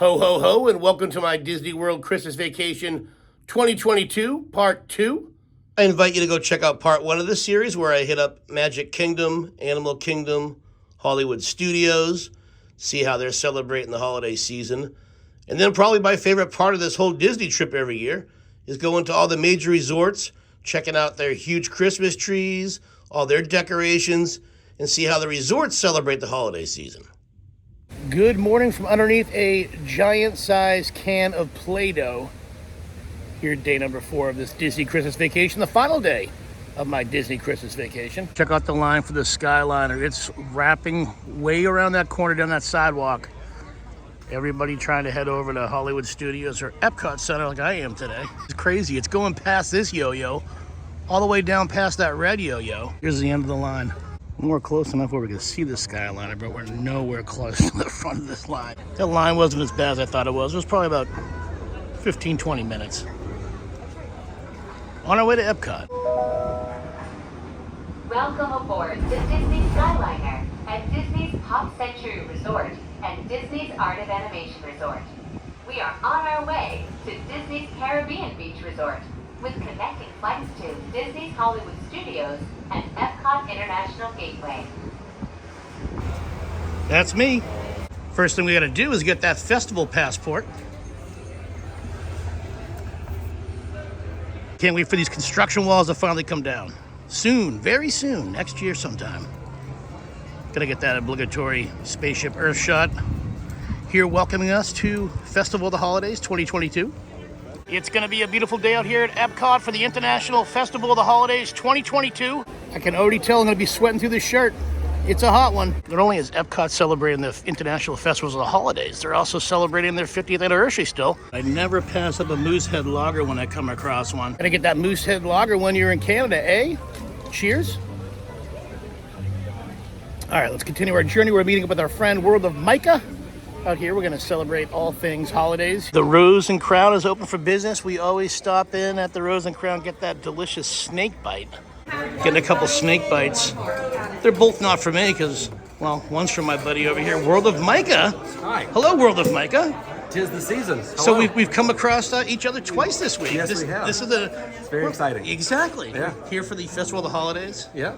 Ho, ho, ho, and welcome to my Disney World Christmas Vacation 2022, Part 2. I invite you to go check out Part 1 of this series where I hit up Magic Kingdom, Animal Kingdom, Hollywood Studios, see how they're celebrating the holiday season. And then probably my favorite part of this whole Disney trip every year is going to all the major resorts, checking out their huge Christmas trees, all their decorations, and see how the resorts celebrate the holiday season. Good morning from underneath a giant-sized can of Play-Doh. Here, day number 4 of this Disney Christmas vacation, the final day of my Disney Christmas vacation. Check out the line for the Skyliner. It's wrapping way around that corner down that sidewalk. Everybody trying to head over to Hollywood Studios or EPCOT Center like I am today. It's crazy. It's going past this yo-yo, all the way down past that red yo-yo. Here's the end of the line. We're close enough where we can see the Skyliner, but we're nowhere close to the front of this line. That line wasn't as bad as I thought it was. It was probably about 15, 20 minutes. On our way to EPCOT. Welcome aboard the Disney Skyliner at Disney's Pop Century Resort and Disney's Art of Animation Resort. We are on our way to Disney's Caribbean Beach Resort with connecting flights to Disney's Hollywood Studios and EPCOT International Gateway. That's me. First thing we gotta do is get that festival passport. Can't wait for these construction walls to finally come down. Soon, very soon, next year sometime. Gonna get that obligatory Spaceship Earth shot here welcoming us to Festival of the Holidays 2022. It's gonna be a beautiful day out here at EPCOT for the International Festival of the Holidays 2022. I can already tell I'm gonna be sweating through this shirt. It's a hot one. Not only is EPCOT celebrating the International Festivals of the Holidays, they're also celebrating their 50th anniversary still. I never pass up a Moosehead Lager when I come across one. Gotta get that Moosehead Lager when you're in Canada, eh? Cheers. All right, let's continue our journey. We're meeting up with our friend World of Micah. Out here, we're gonna celebrate all things holidays. The Rose and Crown is open for business. We always stop in at the Rose and Crown, get that delicious snake bite. Getting a couple snake bites. They're both not for me because, well, one's from my buddy over here, World of Micah. Hi. Hello, World of Micah. 'Tis the season. Hello. So we've come across each other twice this week. Yes, we have. This is It's very exciting. Exactly. Yeah. Here for the Festival of the Holidays. Yeah.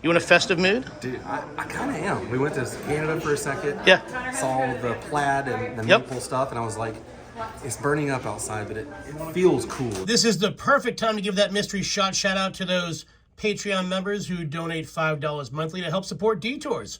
You in a festive mood? Dude, I kind of am. We went to Canada for a second. Yeah. Saw the plaid and the Yep. maple stuff, and I was like, it's burning up outside, but it feels cool. This is the perfect time to give that mystery shot shout out to those Patreon members who donate $5 monthly to help support Detours.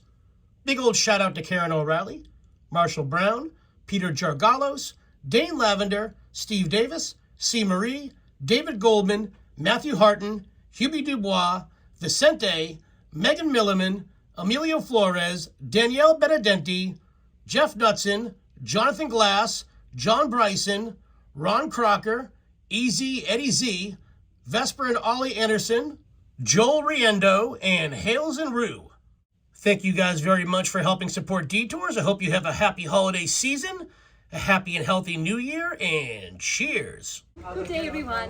Big old shout out to Karen O'Reilly, Marshall Brown, Peter Jargalos, Dane Lavender, Steve Davis, C. Marie, David Goldman, Matthew Harton, Hubie Dubois, Vicente, Megan Milliman, Emilio Flores, Danielle Benedenti, Jeff Knutson, Jonathan Glass, John Bryson, Ron Crocker, Easy Eddie Z, Vesper and Ollie Anderson, Joel Riendo, and Hales and Rue. Thank you guys very much for helping support Detours. I hope you have a happy holiday season, a happy and healthy new year, and cheers. Good day, everyone.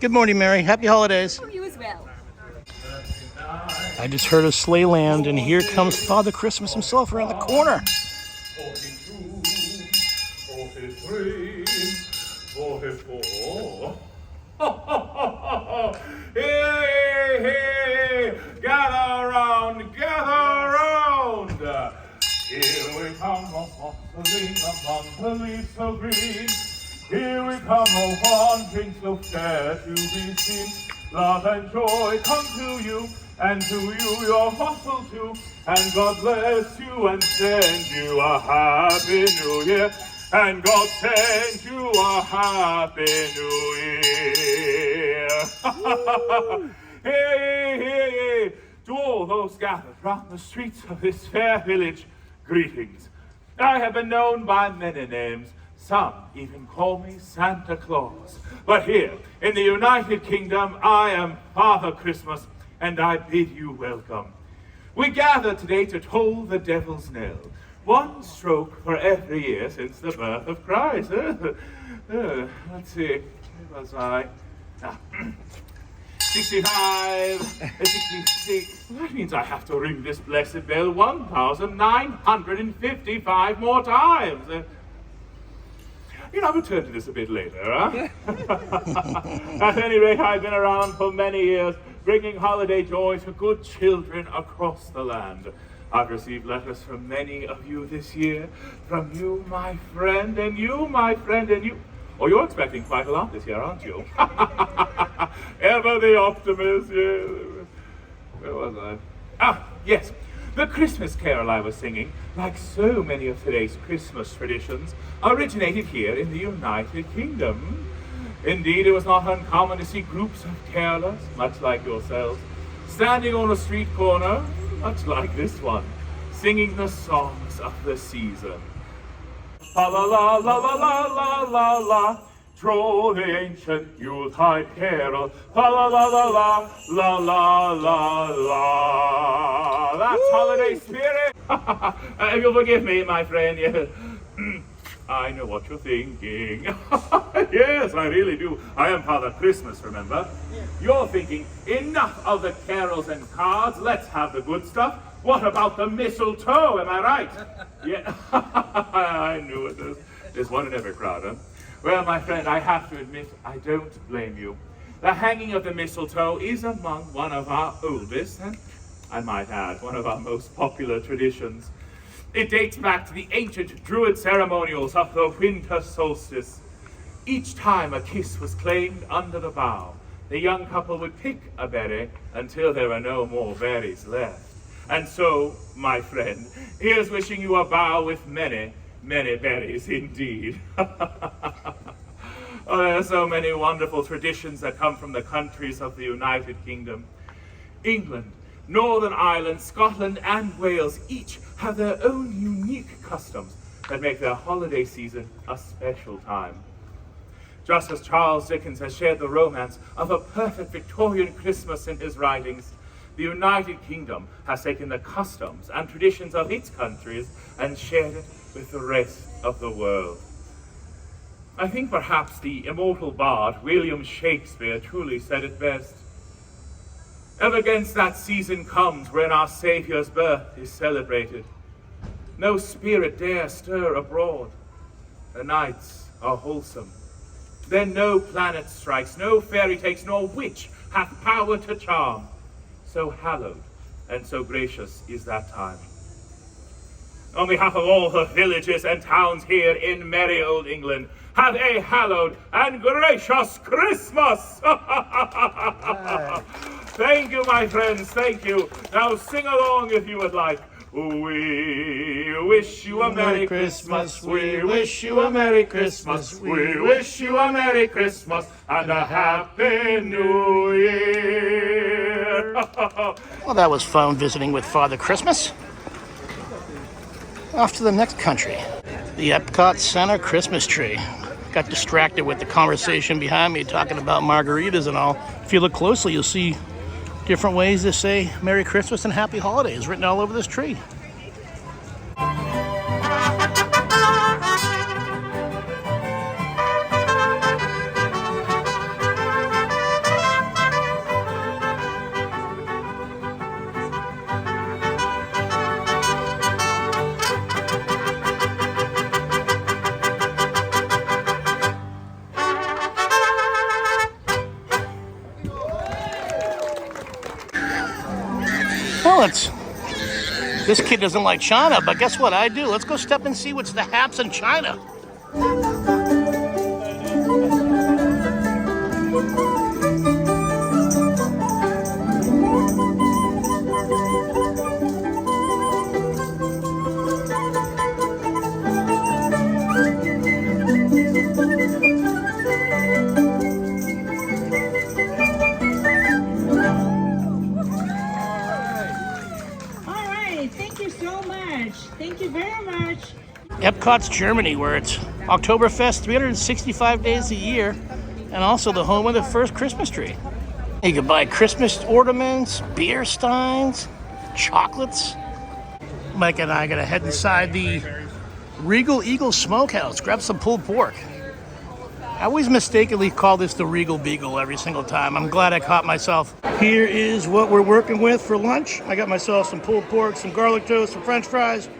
Good morning, Mary. Happy holidays. Oh, you as well. I just heard a sleigh land, and here comes Father Christmas himself around the corner. 43, 44. Hey, hey, gather round, gather round. Here we come, bustling among the leaves so green. Here we come, oh, wanting so fair to be seen. Love and joy come to you, and to you your hustle too. And God bless you and send you a happy new year. And God send you a happy new year. Hey, hey, hey, to all those gathered round the streets of this fair village, greetings. I have been known by many names. Some even call me Santa Claus. But here, in the United Kingdom, I am Father Christmas, and I bid you welcome. We gather today to toll the devil's knell. One stroke for every year since the birth of Christ. Let's see, where was I? 65, 66. That means I have to ring this blessed bell 1,955 more times. I'll return to this a bit later, huh? At any rate, I've been around for many years, bringing holiday joy to good children across the land. I've received letters from many of you this year, from you, my friend, and you, my friend, and you. Oh, you're expecting quite a lot this year, aren't you? Ever the optimist, yes. Where was I? Ah, yes. The Christmas carol I was singing, like so many of today's Christmas traditions, originated here in the United Kingdom. Indeed, it was not uncommon to see groups of carolers, much like yourselves, standing on a street corner, much like this one, singing the songs of the season. La la la la la la la la la, troll the ancient Yuletide carol. La la la la la la la la la. That's holiday spirit. If you'll forgive me, my friend. Yeah. I know what you're thinking. Yes, I really do. I am Father Christmas, remember? You're thinking, enough of the carols and cards. Let's have the good stuff. What about the mistletoe? Am I right? Yeah. I knew it. There's one in every crowd, huh? Well, my friend, I have to admit, I don't blame you. The hanging of the mistletoe is among one of our oldest, and I might add, one of our most popular traditions. It dates back to the ancient Druid ceremonials of the winter solstice. Each time a kiss was claimed under the bough, the young couple would pick a berry until there were no more berries left. And so, my friend, here's wishing you a bough with many, many berries indeed. Oh, there are so many wonderful traditions that come from the countries of the United Kingdom. England, Northern Ireland, Scotland, and Wales each have their own unique customs that make their holiday season a special time. Just as Charles Dickens has shared the romance of a perfect Victorian Christmas in his writings, the United Kingdom has taken the customs and traditions of its countries and shared it with the rest of the world. I think perhaps the immortal bard William Shakespeare truly said it best. Ever against that season comes when our Saviour's birth is celebrated. No spirit dare stir abroad. The nights are wholesome. Then no planet strikes, no fairy takes, nor witch hath power to charm. So hallowed and so gracious is that time. On behalf of all the villages and towns here in merry old England, have a hallowed and gracious Christmas! Thank you, my friends, thank you. Now sing along if you would like. We wish you a Merry Christmas. We wish you a Merry Christmas. We wish you a Merry Christmas and a Happy New Year. Well, that was fun visiting with Father Christmas. Off to the next country. The EPCOT Center Christmas tree. Got distracted with the conversation behind me talking about margaritas and all. If you look closely, you'll see different ways to say Merry Christmas and Happy Holidays written all over this tree. Well, this kid doesn't like China, but guess what? I do. Let's go step and see what's the haps in China. Thank you very much. EPCOT's Germany, where it's Oktoberfest 365 days a year, and also the home of the first Christmas tree. You can buy Christmas ornaments, beer steins, chocolates. Mike and I are gonna head inside the Regal Eagle Smokehouse, grab some pulled pork. I always mistakenly call this the Regal Beagle every single time. I'm glad I caught myself. Here is what we're working with for lunch. I got myself some pulled pork, some garlic toast, some French fries,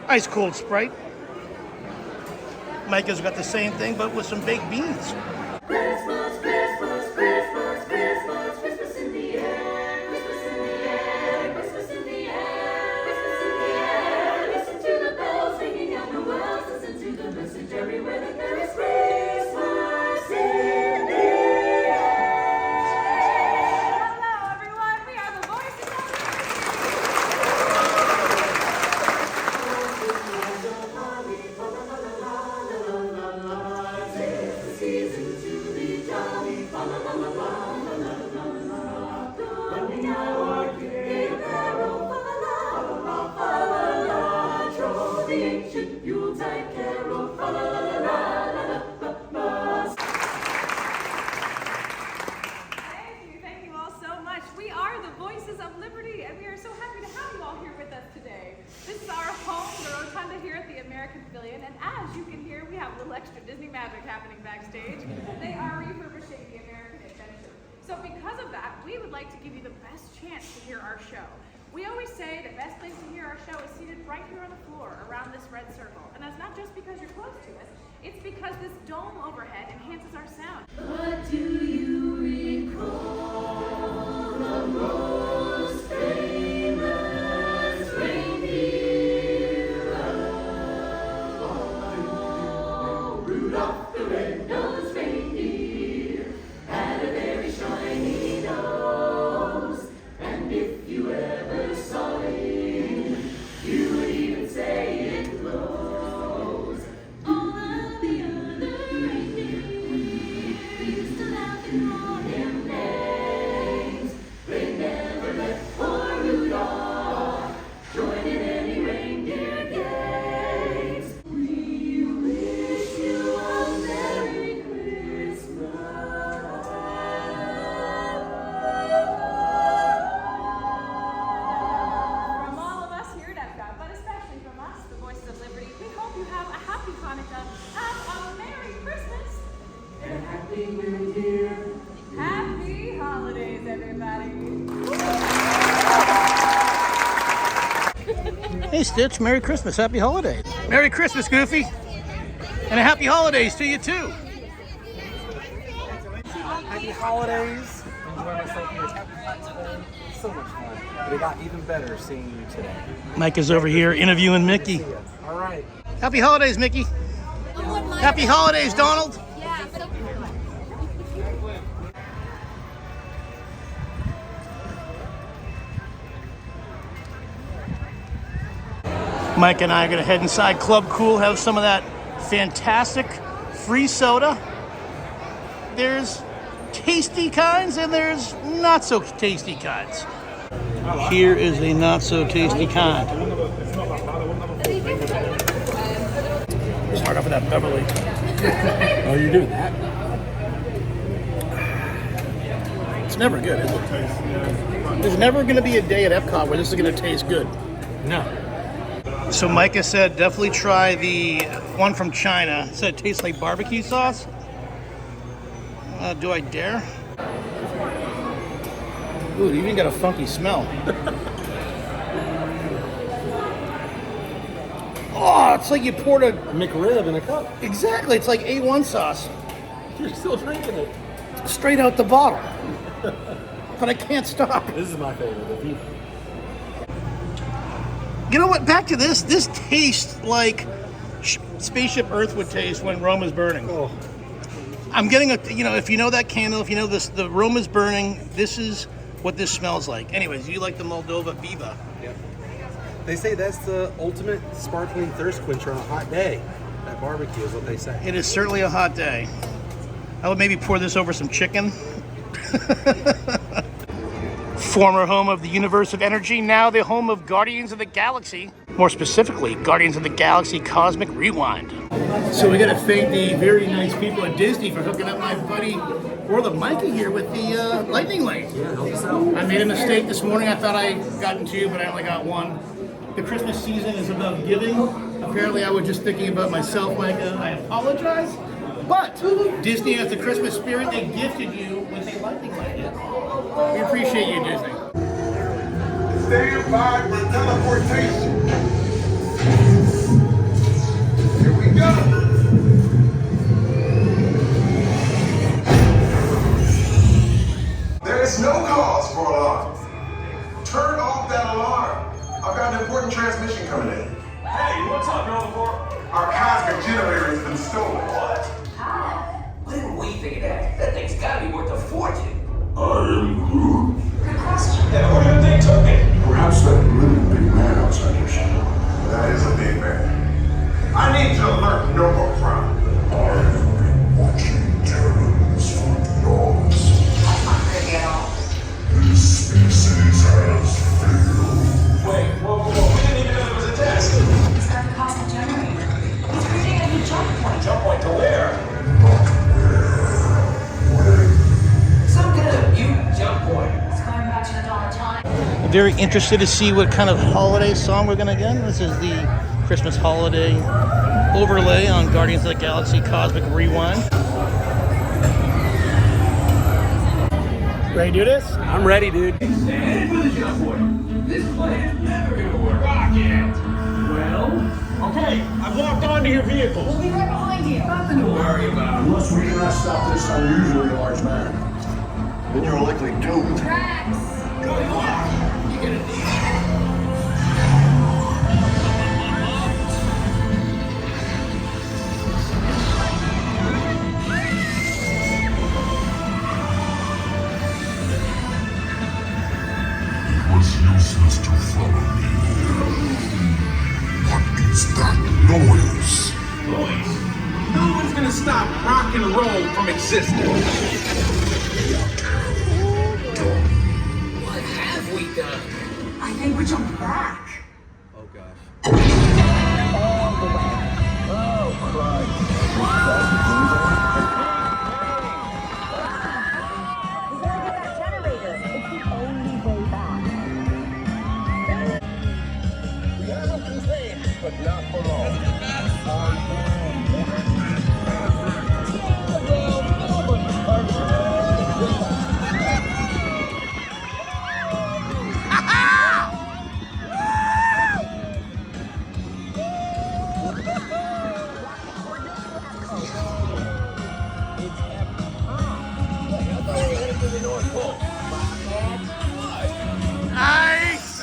ice cold Sprite. Micah's got the same thing, but with some baked beans. Christmas, Christmas, Christmas, Christmas, Christmas in the air, Christmas in the air, Christmas in the air, Christmas in the air. Listen to the bells ringing out Noel, listen to the message everywhere that there is Christmas in the air. Hello everyone, we are the Voices of Thank you all so much. We are the Voices of Liberty, and we are so happy to have you all here with us today. This is our home, the Rotunda here at the American Pavilion, and as you can hear, we have a little extra Disney magic happening backstage. They are refurbishing the American Adventure. So because of that, we would like to give you the best chance to hear our show. We always say the best place to hear our show is seated right here on the floor around this red circle. And that's not just because you're close to us, it's because this dome overhead enhances our sound. But do you recall the most famous reindeer of all? Rudolph the red-nosed reindeer had a very shiny nose, and if you ever saw him, you would even say it glows. All of the other reindeer used to laugh and call him names. They never let poor Rudolph join in any reindeer games. We wish you a Merry Christmas. From all of us here at EPCOT, but especially from us, the Voices of Liberty, we hope you have a happy Hanukkah and a Merry Christmas And a Happy New Year. Happy holidays, everybody. Hey Stitch, Merry Christmas, Happy Holidays. Merry Christmas, Goofy. And a Happy Holidays to you too. Happy holidays. Enjoy myself here at EPCOT today. So much fun. But it got even better seeing you today. Micah's over here interviewing Mickey. See ya. All right. Happy Holidays, Mickey. Happy Holidays, Donald. Mike and I are going to head inside Club Cool, have some of that fantastic free soda. There's tasty kinds and there's not so tasty kinds. Here is a not so tasty kind. Start off with that Beverly. Oh, you're doing that? It's never good, is it? There's never going to be a day at Epcot where this is going to taste good. No. So Micah said definitely try the one from China. It said it tastes like barbecue sauce. Do I dare? Ooh, it even got a funky smell. Oh, it's like you poured a... McRib in a cup. Exactly, it's like A1 sauce. You're still drinking it. Straight out the bottle. But I can't stop. This is my favorite. The beef. You know what? Back to this. This tastes like Spaceship Earth would taste when Rome is burning. Oh. I'm getting a, if you know that candle, if you know this, the Rome is burning, this is what this smells like. Anyways, you like the Moldova Viva. Yep. They say that's the ultimate sparkling thirst quencher on a hot day. That barbecue is what they say. It is certainly a hot day. I would maybe pour this over some chicken. Former home of the Universe of Energy, now the home of Guardians of the Galaxy. More specifically, Guardians of the Galaxy Cosmic Rewind. So we gotta thank the very nice people at Disney for hooking up my buddy World of Micah here with the lightning lane. I made a mistake this morning. I thought I gotten two, but I only got one. The Christmas season is about giving. Apparently I was just thinking about myself, Micah. I apologize. But Disney has the Christmas spirit. They gifted you with a lightning lane. We appreciate you, Disney. Stand by for teleportation. Here we go. generator has been stolen. What? How? Why didn't we think of that? That thing's gotta be worth a fortune. I am Groot. Good question. Yeah, who do you think took it? Perhaps that little big man outside your shop. That is a big man. I need to alert Noel from. I've been watching terrors for eons. That's not creepy at all. This species has failed. Wait, whoa. We didn't even know there was a test. He's got the cosmic generator. He's creating a new jump point. Jump point to where? Not where. When. Some kind of mutant jump point. It's going back to the dawn of time. I'm very interested to see what kind of holiday song we're gonna get. This is the Christmas holiday overlay on Guardians of the Galaxy Cosmic Rewind. Ready to do this? I'm ready, dude. Stand for the jump point. This plan is never gonna work. Rocket! Well, okay, I've locked onto your vehicle. We'll be right behind you. Nothing to worry about. Unless we cannot stop this unusually large man, then you're likely doomed. Drax! Good luck. You're gonna need it. It was useless to follow me. What is that noise? Boys, no one's gonna stop rock and roll from existing. What have we done? I think we jumped back. Oh gosh. Nice!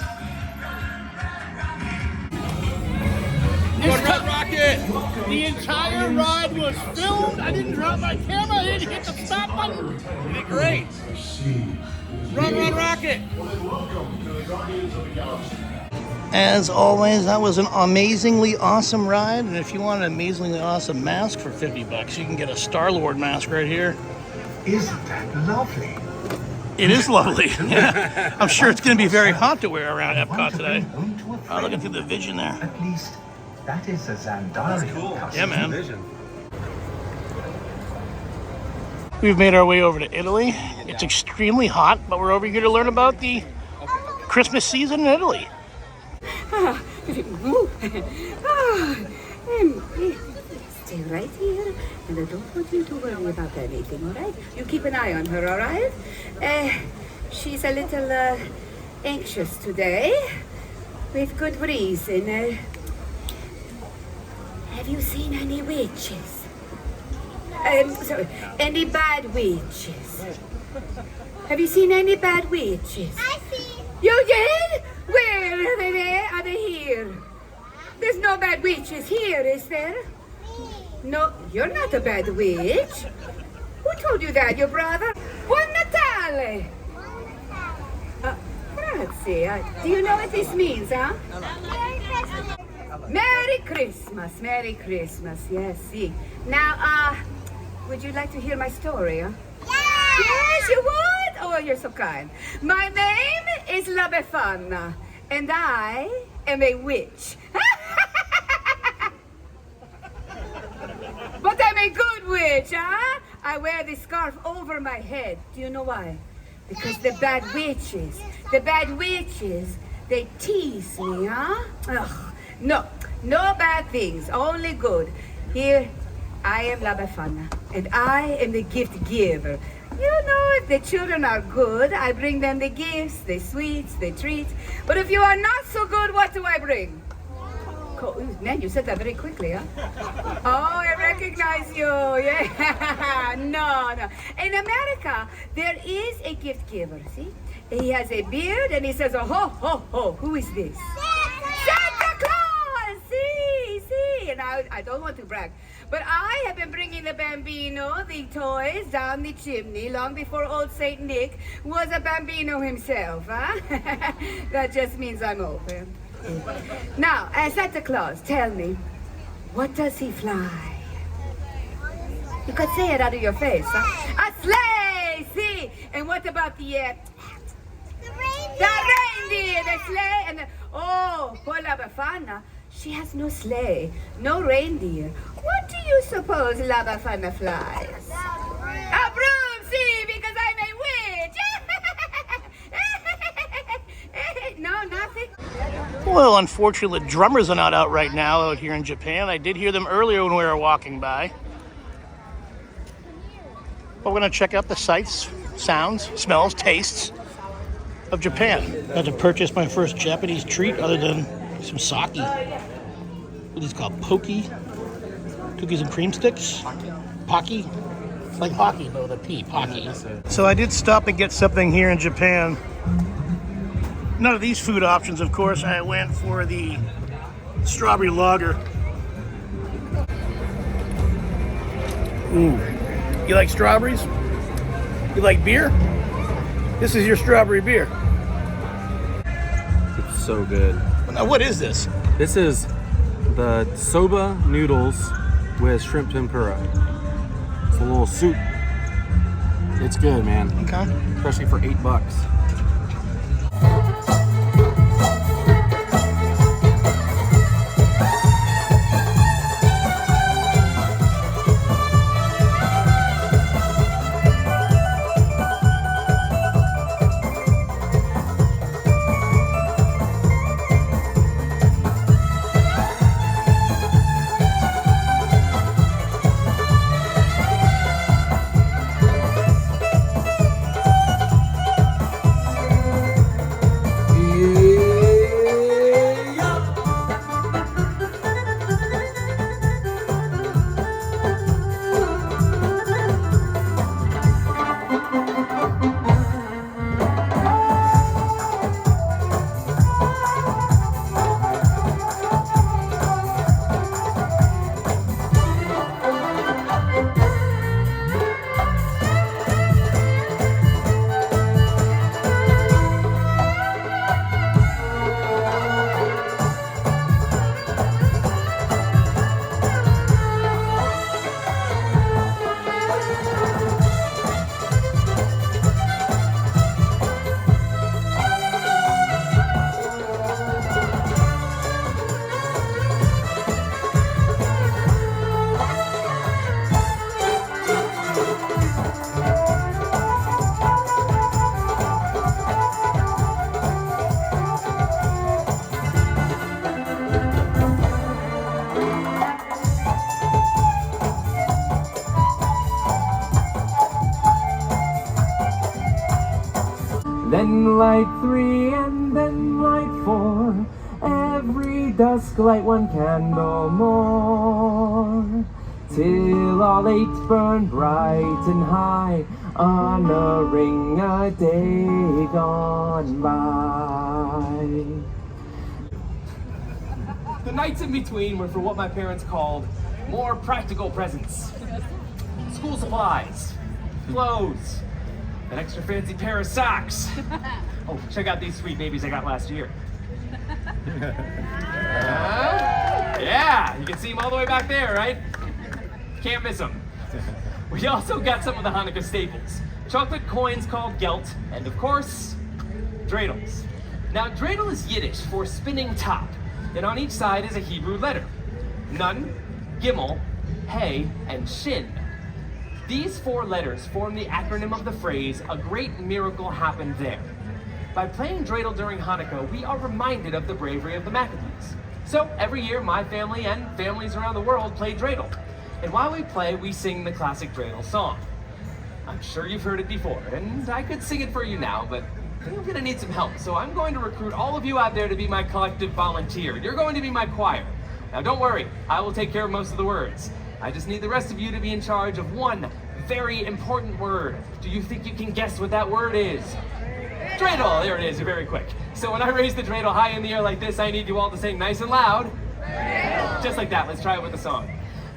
The entire ride was filmed. I didn't drop my camera. I didn't hit the stop button. You did great. Run, Rocket! As always, that was an amazingly awesome ride. And if you want an amazingly awesome mask for $50, you can get a Star-Lord mask right here. Isn't that lovely? It is lovely. Yeah. I'm sure it's going to be very hot to wear around EPCOT today. Oh, looking through the vision there. At least that is a Xandarian custom. Yeah, man. Vision. We've made our way over to Italy. It's extremely hot, but we're over here to learn about the Christmas season in Italy. Stay right here, and I don't want you to worry about anything, all right? You keep an eye on her, all right? She's a little anxious today, with good reason. Have you seen any witches? Sorry, any bad witches? Have you seen any bad witches? I see. You did? Where are they? There? Are they here? There's no bad witches here, is there? No, you're not a bad witch. Who told you that? Your brother? Buon Natale! Grazie. Do you know what this means, huh? Merry Christmas. Merry Christmas. Yes, see. Now, would you like to hear my story, huh? Yes, you would? Oh, you're so kind. My name is La Befana, and I am a witch. But I'm a good witch, huh? I wear this scarf over my head. Do you know why? Because the bad witches, they tease me, huh? Ugh. No bad things, only good. Here, I am La Befana, and I am the gift giver. You know, if the children are good, I bring them the gifts, the sweets, the treats. But if you are not so good, what do I bring? Man, you said that very quickly, huh? Oh, I recognize you. Yeah. No. In America, there is a gift giver, see? He has a beard and he says, oh, ho, ho, ho. Who is this? Santa Claus! See. And now I don't want to brag, but I have been bringing the bambino, the toys, down the chimney long before old Saint Nick was a bambino himself, huh? That just means I'm open. Now, Santa Claus, tell me, what does he fly? You could say it out of your face, huh? A sleigh, see? And what about the reindeer? The reindeer, the sleigh, and the... Oh, poor La Befana. She has no sleigh, no reindeer. What do you suppose La Befana flies? A broom, see, because I'm a witch. No, nothing? Well, unfortunately, the drummers are not out right now out here in Japan. I did hear them earlier when we were walking by. But we're going to check out the sights, sounds, smells, tastes of Japan. I had to purchase my first Japanese treat other than some sake. What are these called? Pocky? Cookies and cream sticks? Pocky? It's like hockey, but with a P. Pocky. So I did stop and get something here in Japan. None of these food options, of course. I went for the strawberry lager. Ooh. You like strawberries? You like beer? This is your strawberry beer. It's so good. Now, what is this? This is the soba noodles with shrimp tempura. It's a little soup. It's good, man. Okay. Especially for $8. Then light 3 and then light 4. Every dusk light one candle more. Till all 8 burn bright and high, honoring a day gone by. The nights in between were for what my parents called more practical presents. School supplies, clothes, an extra fancy pair of socks. Oh, check out these sweet babies I got last year. Yeah, you can see them all the way back there, right? Can't miss them. We also got some of the Hanukkah staples. Chocolate coins called gelt, and of course, dreidels. Now, dreidel is Yiddish for spinning top, and on each side is a Hebrew letter. Nun, Gimel, Hey, and Shin. These 4 letters form the acronym of the phrase, a great miracle happened there. By playing dreidel during Hanukkah, we are reminded of the bravery of the Maccabees. So every year, my family and families around the world play dreidel. And while we play, we sing the classic dreidel song. I'm sure you've heard it before, and I could sing it for you now, but I'm gonna need some help. So I'm going to recruit all of you out there to be my collective volunteer. You're going to be my choir. Now don't worry, I will take care of most of the words. I just need the rest of you to be in charge of one very important word. Do you think you can guess what that word is? Dreidel, there it is, you're very quick. So when I raise the dreidel high in the air like this, I need you all to sing nice and loud. Just like that. Let's try it with the song.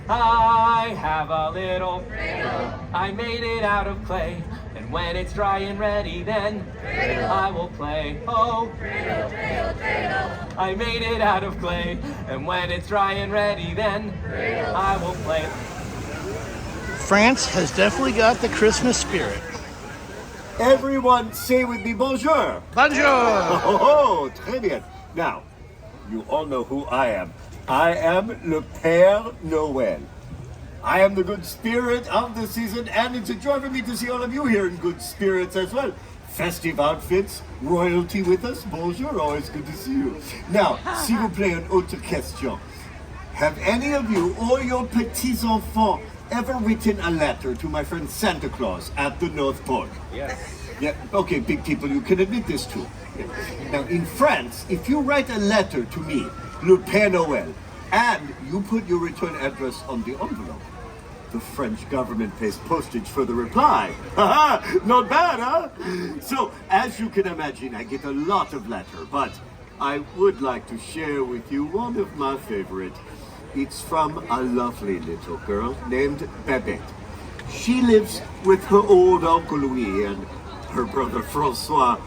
I have a little cradle. I made it out of clay. And when it's dry and ready, then I will play. Oh, cradle, cradle, cradle. I made it out of clay. And when it's dry and ready, then I will play. France has definitely got the Christmas spirit. Everyone say with me bonjour. Bonjour. Oh, très bien. Now, you all know who I am. I am le Pere Noel. I am the good spirit of the season, and it's a joy for me to see all of you here in good spirits as well. Festive outfits, royalty with us. Bonjour, always good to see you. Now, s'il vous plaît, une autre question. Have any of you or your petits-enfants ever written a letter to my friend Santa Claus at the North Pole? Yes. Yeah, okay, big people, you can admit this too. Now, in France, if you write a letter to me, Le Père Noël, and you put your return address on the envelope, the French government pays postage for the reply. Haha, not bad, huh? So, as you can imagine, I get a lot of letters, but I would like to share with you one of my favorite. It's from a lovely little girl named Babette. She lives with her old Uncle Louis and her brother Francois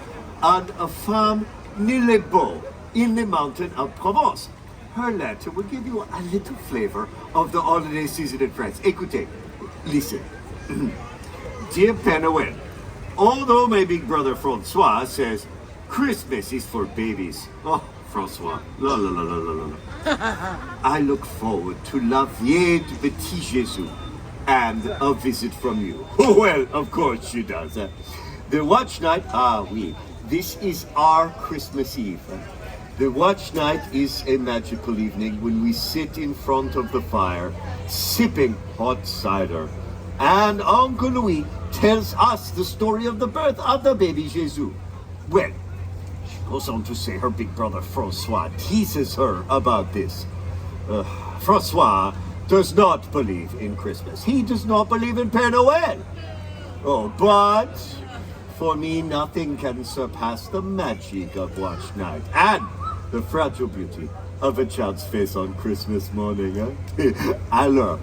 on a farm near Les Baux in the mountain of Provence. Her letter will give you a little flavor of the holiday season in France. Écoutez, listen. Dear Père Noël, although my big brother Francois says Christmas is for babies. Oh, Francois, la la la la la la. I look forward to la vie du petit Jésus and a visit from you. Well, of course she does. The watch night, oui, this is our Christmas Eve. The watch night is a magical evening when we sit in front of the fire, sipping hot cider. And Uncle Louis tells us the story of the birth of the baby Jesus. Well, she goes on to say her big brother Francois teases her about this. Francois does not believe in Christmas. He does not believe in Père Noël. Oh, but for me, nothing can surpass the magic of watch night and the fragile beauty of a child's face on Christmas morning. Alors,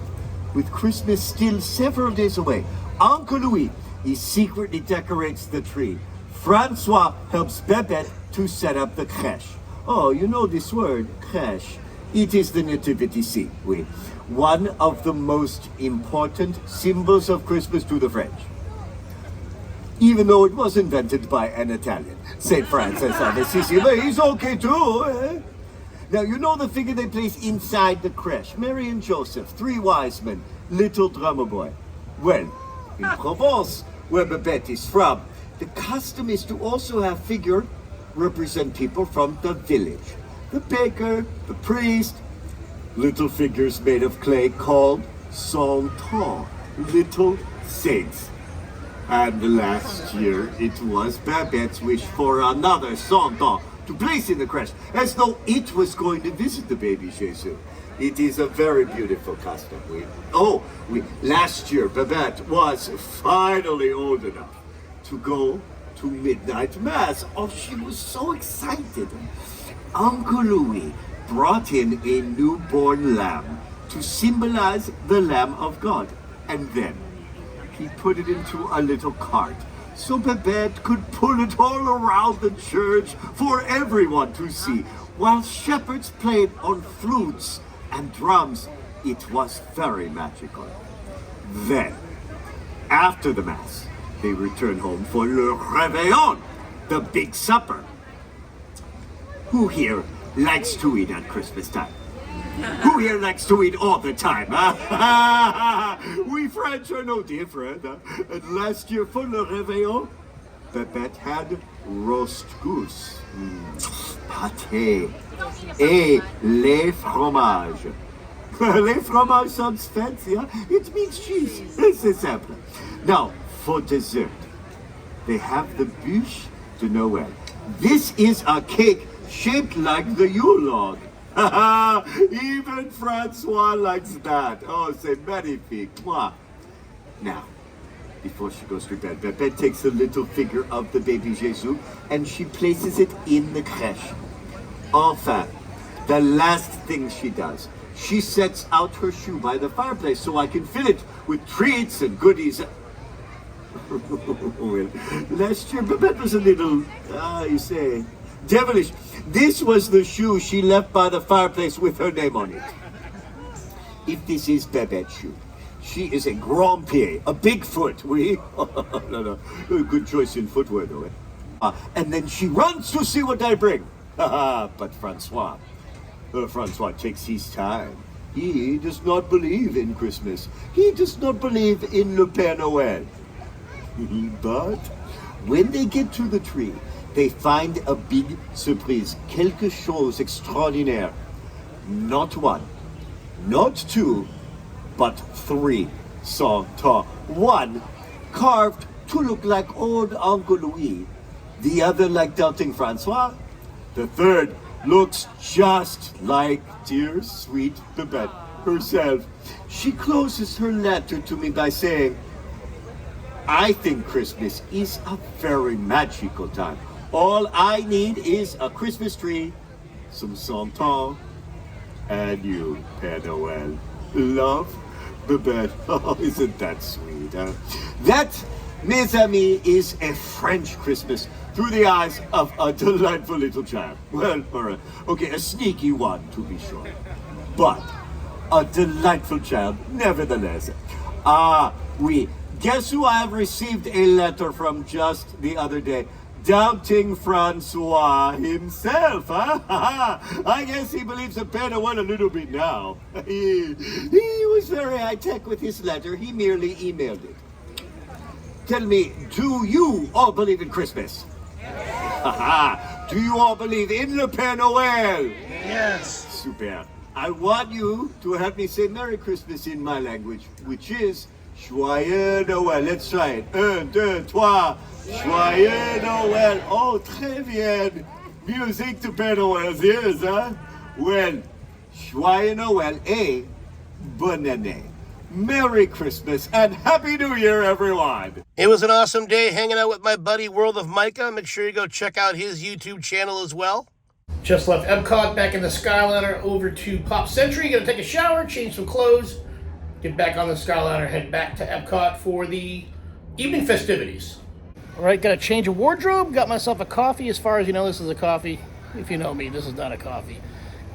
with Christmas still several days away, Uncle Louis, he secretly decorates the tree. Francois helps Babette to set up the crèche. Oh, you know this word, crèche. It is the nativity scene, oui. One of the most important symbols of Christmas to the French. Even though it was invented by an Italian, St. Francis of Assisi, but he's okay too. Now, you know the figure they place inside the crèche, Mary and Joseph, three wise men, little drummer boy. Well, in Provence, where Babette is from, the custom is to also have figure represent people from the village. The baker, the priest, little figures made of clay called santons, little saints. And last year, it was Babette's wish for another santon to place in the crèche, as though it was going to visit the baby Jesus. It is a very beautiful custom. Last year, Babette was finally old enough to go to midnight mass. Oh, she was so excited. Uncle Louis brought in a newborn lamb to symbolize the Lamb of God. And then he put it into a little cart so Babette could pull it all around the church for everyone to see, while shepherds played on flutes and drums. It was very magical. Then, after the Mass, they returned home for le réveillon, the big supper. Who here likes to eat at Christmas time? Who here likes to eat all the time? We French are no different. And last year for le réveillon, Babette had roast goose, pâté, et les fromages. Les fromages sounds fancy, huh? It means cheese. C'est simple. Now, for dessert, they have the bûche de Noël. This is a cake shaped like the Yule log. Even Francois likes that. Oh, c'est magnifique. Mwah. Now, before she goes to bed, Babette takes a little figure of the baby Jesus and she places it in the crèche. Enfin, The last thing she does, she sets out her shoe by the fireplace so I can fill it with treats and goodies. Well, last year Babette was a little, you say, devilish. This was the shoe she left by the fireplace with her name on it. If this is Babette's shoe, she is a grand Pere, a Bigfoot, oui? No, good choice in footwear, though. And then she runs to see what I bring. But Francois takes his time. He does not believe in Christmas. He does not believe in Le Père Noël. But when they get to the tree, they find a big surprise, quelque chose extraordinaire. Not one, not two, but three Santa. One carved to look like old Uncle Louis, the other like doubting Francois, the third looks just like dear sweet Babette herself. She closes her letter to me by saying, I think Christmas is a very magical time. All I need is a Christmas tree, some Santa, and you, Père Noël. Love, Babette. Oh, isn't that sweet, huh? That, mes amis, is a French Christmas through the eyes of a delightful little child. Well, okay, a sneaky one, to be sure. But a delightful child, nevertheless. Oui. Guess who I have received a letter from just the other day? Doubting Francois himself, huh? I guess he believes in Pere Noël a little bit now. He was very high-tech with his letter. He merely emailed it. Tell me, do you all believe in Christmas? Do you all believe in Le Père Noël? Yes. Super. I want you to help me say Merry Christmas in my language, which is Joyeux Noël. Let's try it. 1, 2, 3. Joyeux Noël. Oh, très bien. Music to Père Noël's ears, huh? Well, Joyeux Noël et bonne année. Merry Christmas and Happy New Year, everyone. It was an awesome day hanging out with my buddy World of Micah. Make sure you go check out his YouTube channel as well. Just left EPCOT, back in the Skyliner, over to Pop Century. Gonna take a shower, change some clothes, get back on the Skyliner, head back to EPCOT for the evening festivities. All right, got a change of wardrobe, got myself a coffee. As far as you know, this is a coffee. If you know me, this is not a coffee.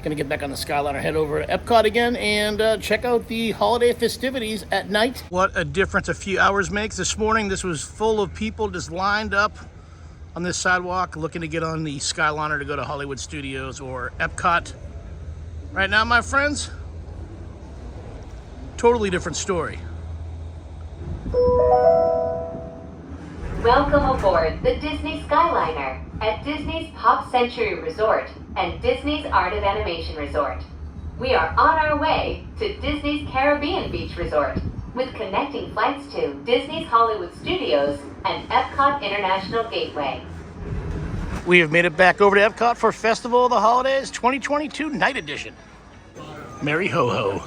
Gonna get back on the Skyliner, head over to EPCOT again, and check out the holiday festivities at night. What a difference a few hours makes. This morning, this was full of people just lined up on this sidewalk, looking to get on the Skyliner to go to Hollywood Studios or EPCOT. Right now, my friends, totally different story. Welcome aboard the Disney Skyliner at Disney's Pop Century Resort and Disney's Art of Animation Resort. We are on our way to Disney's Caribbean Beach Resort with connecting flights to Disney's Hollywood Studios and EPCOT International Gateway. We have made it back over to EPCOT for Festival of the Holidays 2022 Night Edition. Merry ho ho.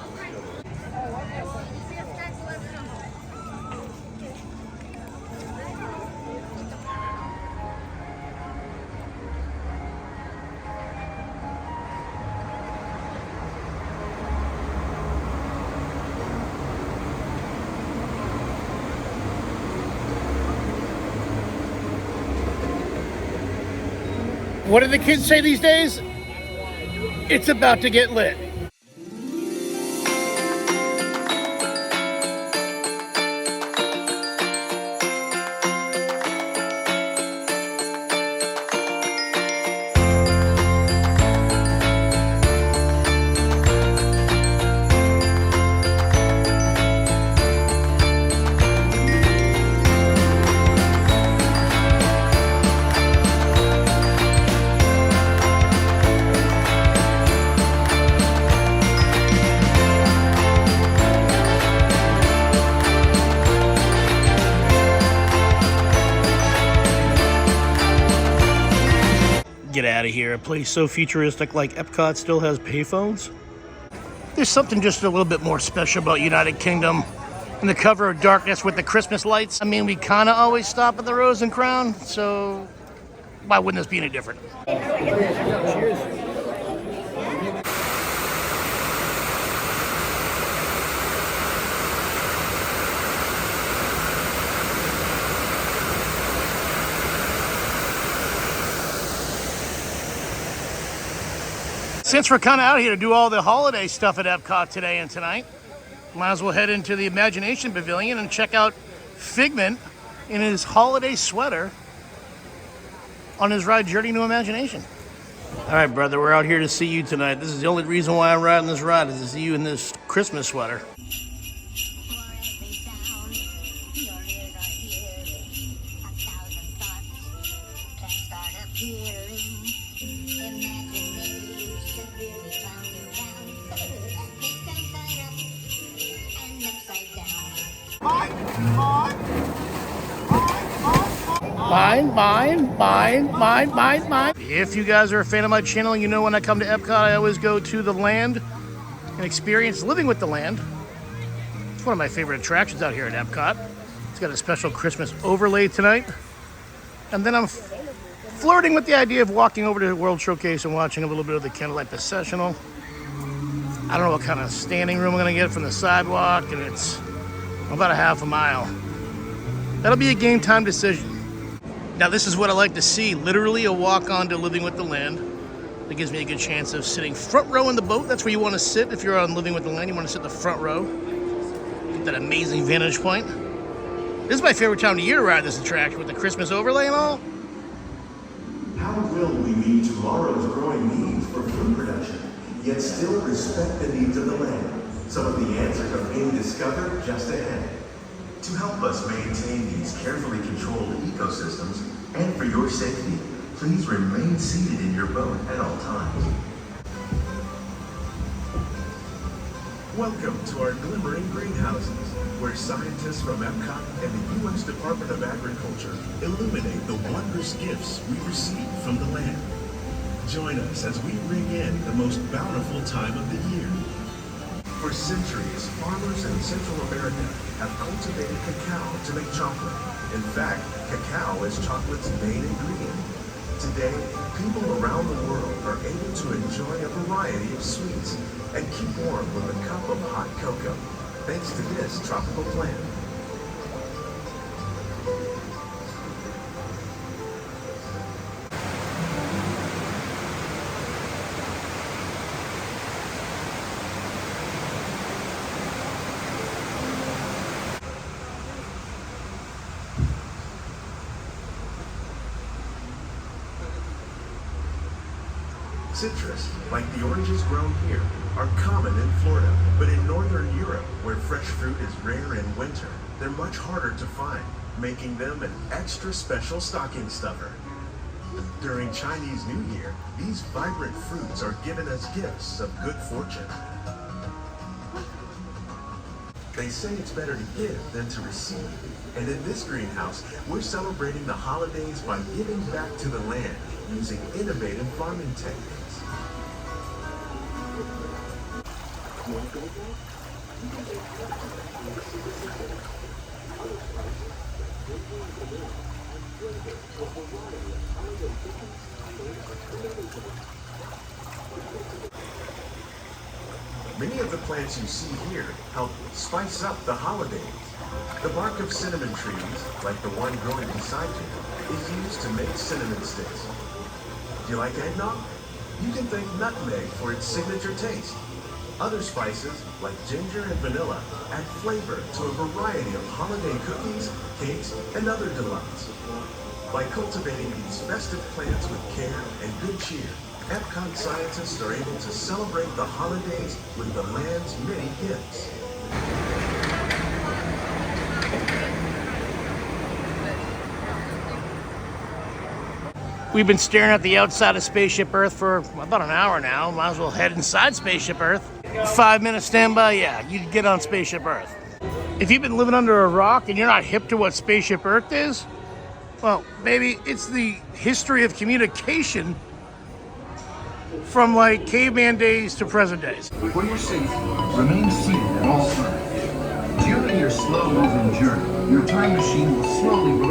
What do the kids say these days? It's about to get lit. Get out of here. A place so futuristic like EPCOT still has payphones? There's something just a little bit more special about United Kingdom. And the cover of darkness with the Christmas lights. I mean, we kind of always stop at the Rose and Crown, so why wouldn't this be any different? Since we're kind of out here to do all the holiday stuff at Epcot today and tonight, might as well head into the Imagination Pavilion and check out Figment in his holiday sweater on his ride Journey to Imagination. All right, brother, we're out here to see you tonight. This is the only reason why I'm riding this ride, is to see you in this Christmas sweater. Mine. If you guys are a fan of my channel, you know when I come to Epcot, I always go to the land and experience living with the land. It's one of my favorite attractions out here at Epcot. It's got a special Christmas overlay tonight. And then I'm flirting with the idea of walking over to the World Showcase and watching a little bit of the Candlelight Processional. I don't know what kind of standing room I'm gonna get from the sidewalk, and it's about a half a mile. That'll be a game time decision. Now this is what I like to see, literally a walk on to Living with the Land. That gives me a good chance of sitting front row in the boat. That's where you want to sit if you're on Living with the Land. You want to sit in the front row. Get that amazing vantage point. This is my favorite time of year to ride this attraction with the Christmas overlay and all. How will we meet tomorrow's growing needs for food production, yet still respect the needs of the land? Some of the answers are being discovered just ahead. To help us maintain these carefully controlled ecosystems, and for your safety, please remain seated in your boat at all times. Welcome to our glimmering greenhouses, where scientists from EPCOT and the U.S. Department of Agriculture illuminate the wondrous gifts we receive from the land. Join us as we ring in the most bountiful time of the year. For centuries, farmers in Central America have cultivated cacao to make chocolate. In fact, cacao is chocolate's main ingredient. Today, people around the world are able to enjoy a variety of sweets and keep warm with a cup of hot cocoa, thanks to this tropical plant. Citrus, like the oranges grown here, are common in Florida, but in Northern Europe, where fresh fruit is rare in winter, they're much harder to find, making them an extra special stocking stuffer. During Chinese New Year, these vibrant fruits are given as gifts of good fortune. They say it's better to give than to receive, and in this greenhouse, we're celebrating the holidays by giving back to the land using innovative farming techniques. Many of the plants you see here help spice up the holidays. The bark of cinnamon trees, like the one growing beside you, is used to make cinnamon sticks. Do you like eggnog? You can thank nutmeg for its signature taste. Other spices, like ginger and vanilla, add flavor to a variety of holiday cookies, cakes, and other delights. By cultivating these festive plants with care and good cheer, EPCOT scientists are able to celebrate the holidays with the land's many gifts. We've been staring at the outside of Spaceship Earth for about an hour now. Might as well head inside Spaceship Earth. 5-minute standby, yeah, you can get on Spaceship Earth. If you've been living under a rock and you're not hip to what Spaceship Earth is, well, maybe it's the history of communication from like caveman days to present days. For your safety, remain seated at all times. During your slow-moving journey, your time machine will slowly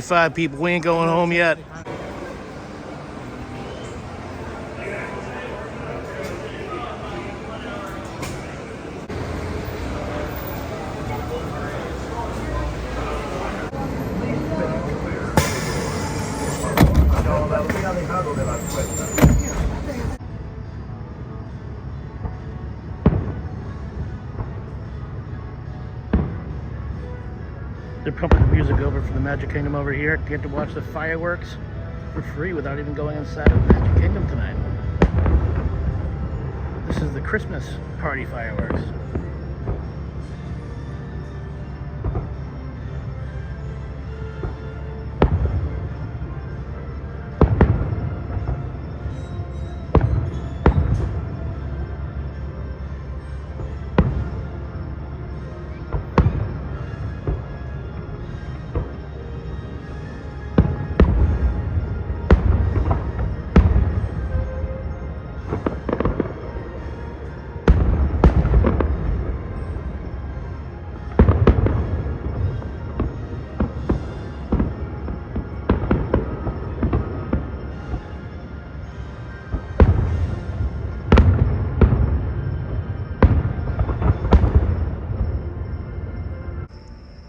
6:45, people. We ain't going home yet. They're pumping the music over for the Magic Kingdom over here. Get to watch the fireworks for free without even going inside of the Magic Kingdom tonight. This is the Christmas party fireworks.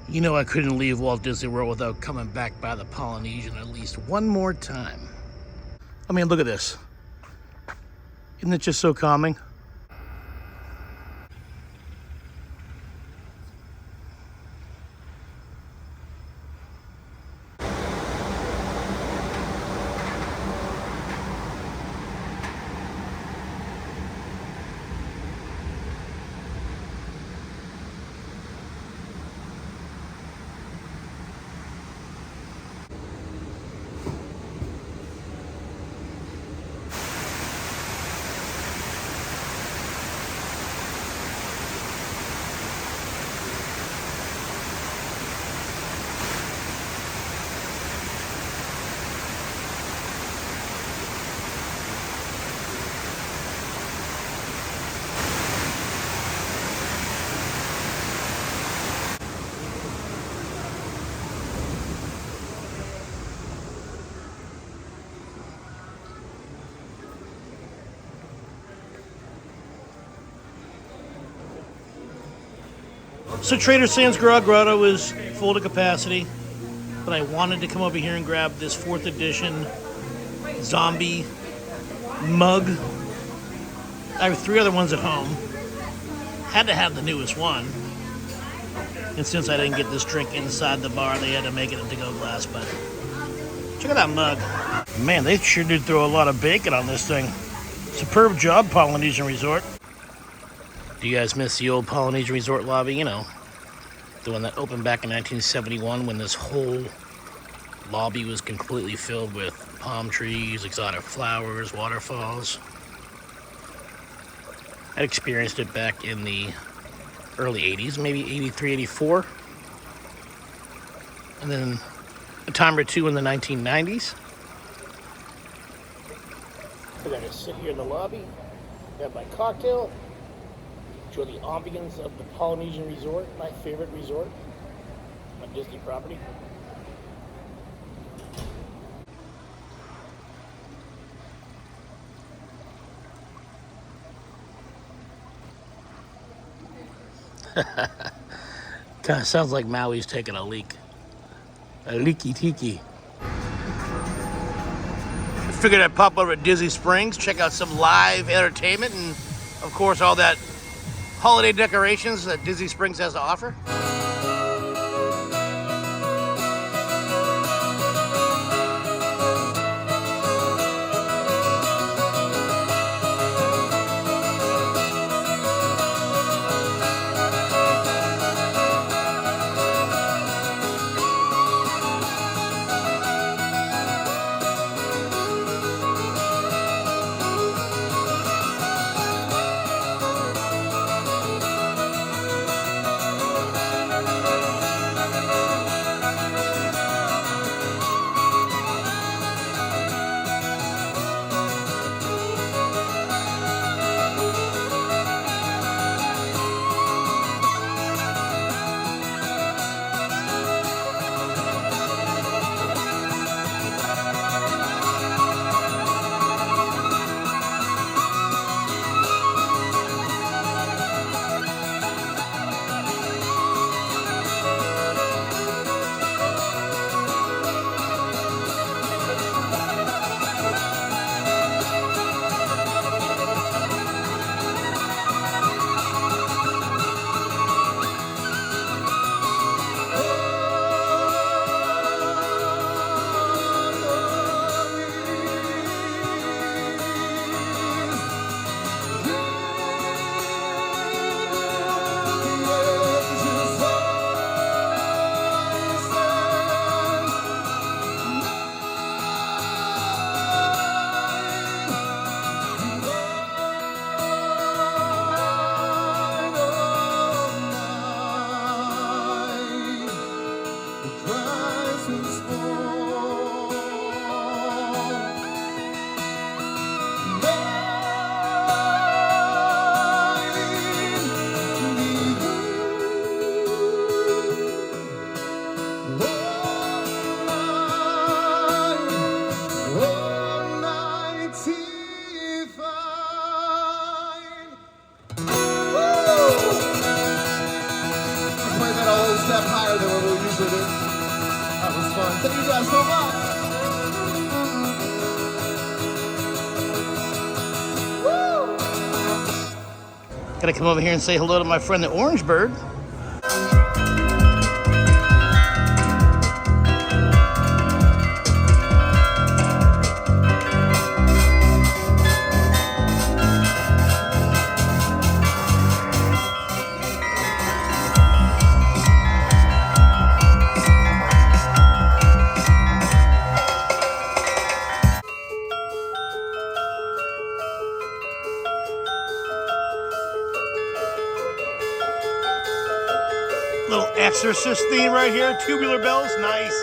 You know, I couldn't leave Walt Disney World without coming back by the Polynesian at least one more time. I mean, look at this. Isn't it just so calming? So Trader Sam's Grotto is full to capacity, but I wanted to come over here and grab this 4th edition zombie mug. I have 3 other ones at home. Had to have the newest one. And since I didn't get this drink inside the bar, they had to make it a to-go glass, but check out that mug. Man, they sure did throw a lot of bacon on this thing. Superb job, Polynesian Resort. Do you guys miss the old Polynesian Resort lobby? You know, the one that opened back in 1971 when this whole lobby was completely filled with palm trees, exotic flowers, waterfalls. I experienced it back in the early 80s, maybe 83, 84. And then a time or two in the 1990s. We're gonna sit here in the lobby, have my cocktail, enjoy the ambience of the Polynesian Resort, my favorite resort on Disney property. Kind of sounds like Maui's taking a leak. A leaky tiki. I figured I'd pop over at Disney Springs, check out some live entertainment, and of course all that holiday decorations that Disney Springs has to offer. Step higher than what we usually do. That was fun. Thank you guys so much. Gotta come over here and say hello to my friend the Orange Bird. Little Exorcist theme right here, tubular bells, nice.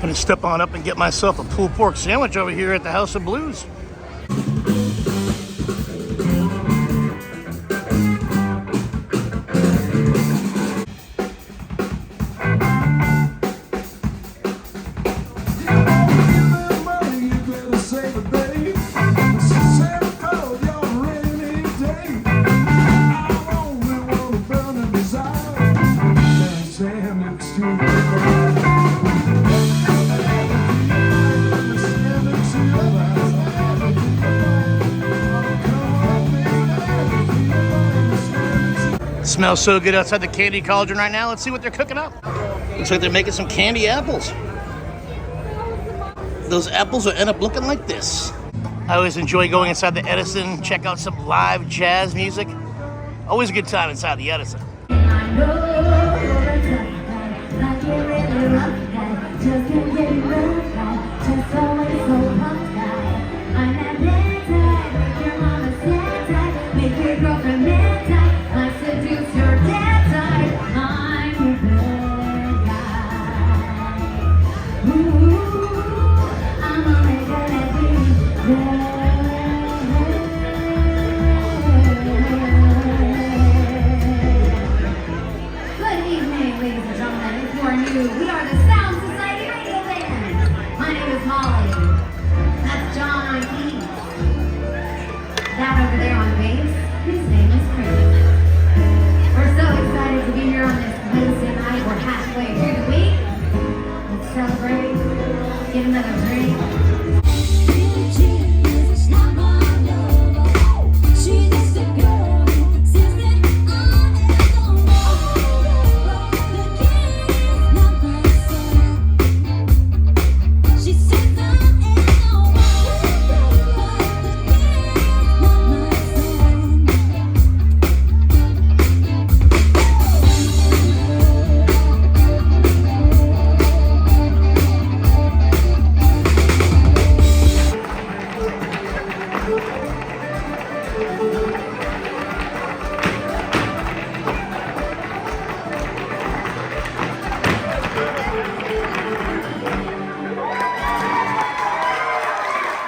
Gonna step on up and get myself a pulled pork sandwich over here at the House of Blues. Smells so good outside the candy cauldron right now. Let's see what they're cooking up. Looks like they're making some candy apples. Those apples will end up looking like this. I always enjoy going inside the Edison, check out some live jazz music. Always a good time inside the Edison.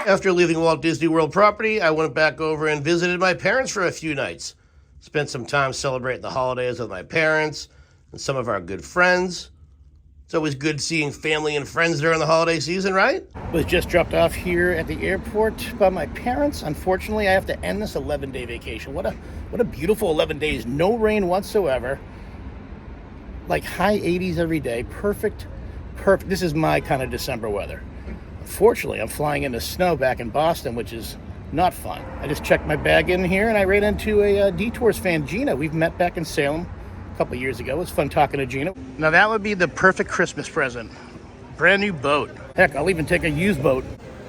After leaving Walt Disney World property, I went back over and visited my parents for a few nights. Spent some time celebrating the holidays with my parents and some of our good friends. It's always good seeing family and friends during the holiday season, right? Was just dropped off here at the airport by my parents. Unfortunately, I have to end this 11-day vacation. What a beautiful 11 days. No rain whatsoever. Like high 80s every day. Perfect. This is my kind of December weather. Unfortunately, I'm flying into snow back in Boston, which is not fun. I just checked my bag in here and I ran into a Detours fan, Gina. We've met back in Salem a couple years ago. It was fun talking to Gina. Now that would be the perfect Christmas present. Brand new boat. Heck, I'll even take a used boat.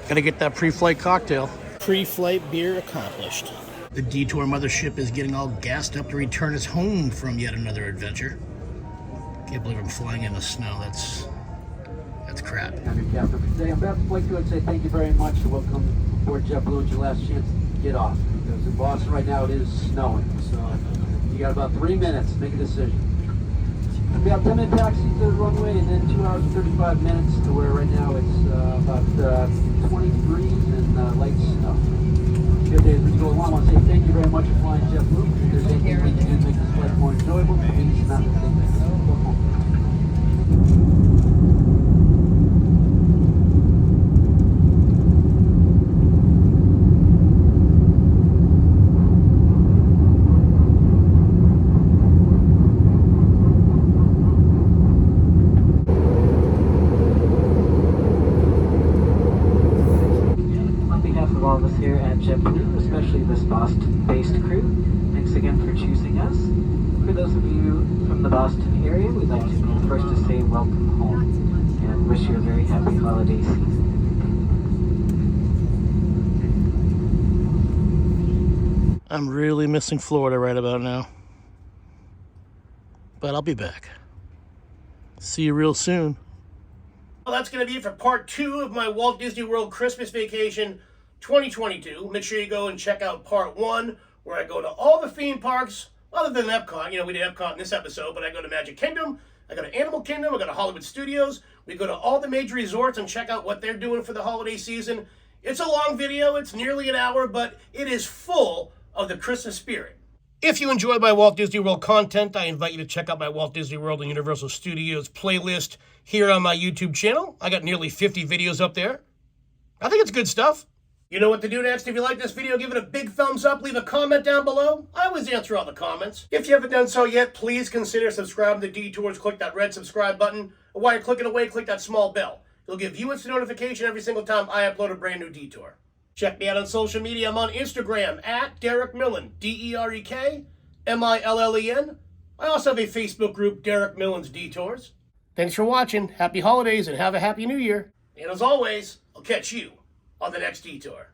Gotta get that pre-flight cocktail. Pre-flight beer accomplished. The Detour mothership is getting all gassed up to return us home from yet another adventure. Can't believe I'm flying in the snow. That's crap. I'm your captain for today. I'm about to like to say thank you very much and welcome aboard JetBlue. It's your last chance to get off. Because in Boston right now it is snowing. So you got about 3 minutes to make a decision. It'll be about 10-minute taxi to the runway and then 2 hours and 35 minutes to where right now it's about 20 degrees and light snow. Good days. As we go along, I want to say thank you very much for flying JetBlue. If there's anything we can do to make this flight more enjoyable, please not hesitate to go home. JetBlue, especially this Boston-based crew. Thanks again for choosing us. For those of you from the Boston area, we'd like to be first to say welcome home and wish you a very happy holiday season. I'm really missing Florida right about now. But I'll be back. See you real soon. Well, that's going to be it for part 2 of my Walt Disney World Christmas vacation 2022. Make sure you go and check out part 1, where I go to all the theme parks, other than Epcot. You know, we did Epcot in this episode, but I go to Magic Kingdom, I go to Animal Kingdom, I go to Hollywood Studios. We go to all the major resorts and check out what they're doing for the holiday season. It's a long video, it's nearly an hour, but it is full of the Christmas spirit. If you enjoy my Walt Disney World content, I invite you to check out my Walt Disney World and Universal Studios playlist here on my YouTube channel. I got nearly 50 videos up there. I think it's good stuff. You know what to do next. If you like this video, give it a big thumbs up, leave a comment down below. I always answer all the comments. If you haven't done so yet, please consider subscribing to Detours. Click that red subscribe button. And while you're clicking away, click that small bell. It'll give you instant notification every single time I upload a brand new Detour. Check me out on social media. I'm on Instagram at Derek Millen, DerekMillen. I also have a Facebook group, Derek Millen's Detours. Thanks for watching. Happy holidays and have a happy new year. And as always, I'll catch you on the next Detour.